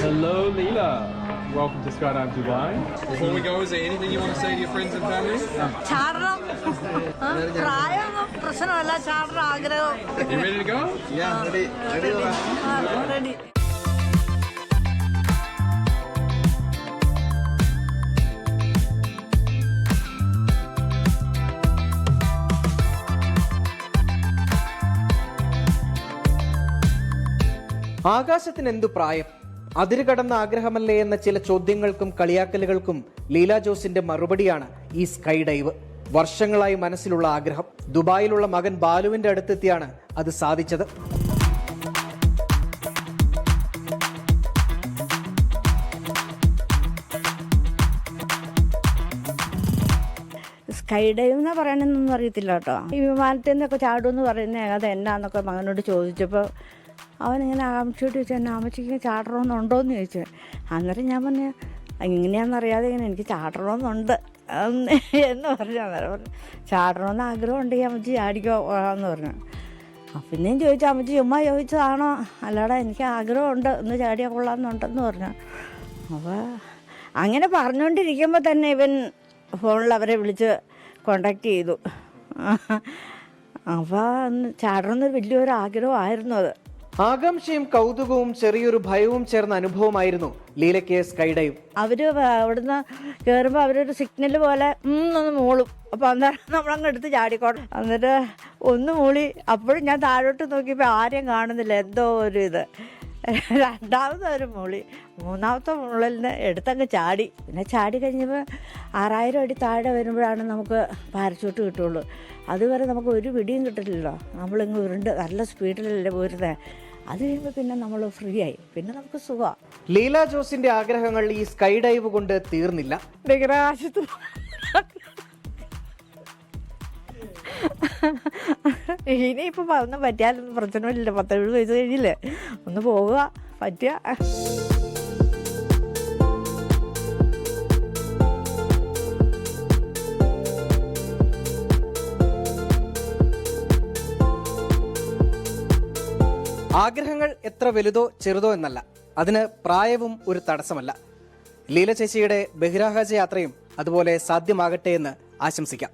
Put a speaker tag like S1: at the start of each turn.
S1: Hello, Leela. Welcome to Skydive Dubai.
S2: Before we go, is there anything you want to say to your friends and family?
S3: ചാടണം പ്രായമൊന്നും പ്രശ്നമല്ല ചാടണം ആഗ്രഹം
S2: You ready to go?
S4: Yeah, ready.
S3: Ready
S5: ആകാശത്തിന് എന്തു പ്രായം, അതിരുകടന്ന ആഗ്രഹമല്ലേ എന്ന ചില ചോദ്യങ്ങൾക്കും കളിയാക്കലുകൾക്കും ലീല ജോസിന്റെ മറുപടിയാണ് ഈ സ്കൈ ഡൈവ്. വർഷങ്ങളായി മനസ്സിലുള്ള ആഗ്രഹം. ദുബായിലുള്ള മകൻ ബാലുവിന്റെ അടുത്തെത്തിയാണ് അത് സാധിച്ചത്.
S6: സ്കൈ ഡൈവ് എന്ന് പറയാനൊന്നും അറിയത്തില്ല കേട്ടോ. ഈ വിമാനത്തിൽ നിന്നൊക്കെ ചാടുമെന്ന് പറയുന്നത് അത് എന്നാന്നൊക്കെ മകനോട് ചോദിച്ചപ്പോൾ അവനിങ്ങനെ ആമച്ചിയോട് ചോദിച്ചു, എന്നെ ആമച്ചിക്ക് ചാടണമെന്നുണ്ടോയെന്ന് ചോദിച്ചു. അന്നേരം ഞാൻ പറഞ്ഞു, എങ്ങനെയാണെന്നറിയാതെ ഇങ്ങനെ എനിക്ക് ചാടണമെന്നുണ്ട് എന്ന് പറഞ്ഞു. അന്നേരം പറഞ്ഞു, ചാടണമെന്ന് ആഗ്രഹമുണ്ടെങ്കിൽ അമ്മച്ചി ചാടിക്കോ എന്ന് പറഞ്ഞു. പിന്നെയും ചോദിച്ചു, അമ്മച്ചി ചുമ്മാ ചോദിച്ചതാണോ, അല്ലാതെ എനിക്ക് ആഗ്രഹമുണ്ട് ഒന്ന് ചാടിയാൽ കൊള്ളാമെന്നുണ്ടെന്ന് പറഞ്ഞു. അപ്പോൾ അങ്ങനെ പറഞ്ഞുകൊണ്ടിരിക്കുമ്പോൾ തന്നെ ഇവൻ ഫോണിൽ അവരെ വിളിച്ച് കോണ്ടാക്ട് ചെയ്തു. അപ്പോൾ ചാടണമെന്നൊരു വലിയൊരു ആഗ്രഹമായിരുന്നു അത്.
S5: ആകാംക്ഷയും കൗതുകവും ചെറിയൊരു ഭയവും ചേർന്ന അനുഭവമായിരുന്നു ലീലയ്ക്ക് സ്കൈ ഡൈവ്.
S6: അവർ അവിടുന്ന് കയറുമ്പോൾ അവരൊരു സിഗ്നൽ പോലെ ഒന്ന് മൂളും. അപ്പോൾ അന്നേരം നമ്മളങ്ങ് എടുത്ത് ചാടിക്കോട്ടെ. എന്നിട്ട് ഒന്ന് മൂളി. അപ്പോഴും ഞാൻ താഴോട്ട് നോക്കിയപ്പോൾ ആരെയും കാണുന്നില്ല, എന്തോ ഒരു ഇത്. രണ്ടാമത്തെ ഒരു മൂളി, മൂന്നാമത്തെ മൂളലിന് എടുത്തങ്ങ് ചാടി. പിന്നെ ചാടി കഴിഞ്ഞപ്പോൾ 6000 അടി താഴെ വരുമ്പോഴാണ് നമുക്ക് പാരച്യൂട്ട് കിട്ടുള്ളൂ. അതുവരെ നമുക്ക് ഒരു പിടിയും കിട്ടില്ലല്ലോ. നമ്മളിങ്ങ് ഉരുണ്ട് നല്ല സ്പീഡിലല്ലേ പോരുന്നത്. അത് കഴിയുമ്പോൾ പിന്നെ നമ്മൾ ഫ്രീ ആയി, പിന്നെ നമുക്ക് സുഖമാണ്.
S5: ലീല ജോസിന്റെ ആഗ്രഹങ്ങൾ ഈ സ്കൈ ഡൈവ് കൊണ്ട് തീർന്നില്ല.
S6: ബഹിരാകാശത്ത് ഇനിയിപ്പോൾ ഒന്നും പറ്റിയാലൊന്നും പ്രശ്നമില്ല. 17 വയസ്സ് കഴിഞ്ഞില്ലേ, ഒന്ന് പോവുക പറ്റുക.
S5: ആഗ്രഹങ്ങൾ എത്ര വലുതോ ചെറുതോ എന്നല്ല, അതിന് പ്രായവും ഒരു തടസ്സമല്ല. ലീല ചേച്ചിയുടെ ബഹിരാകാശ യാത്രയും അതുപോലെ സാധ്യമാകട്ടെ എന്ന് ആശംസിക്കാം.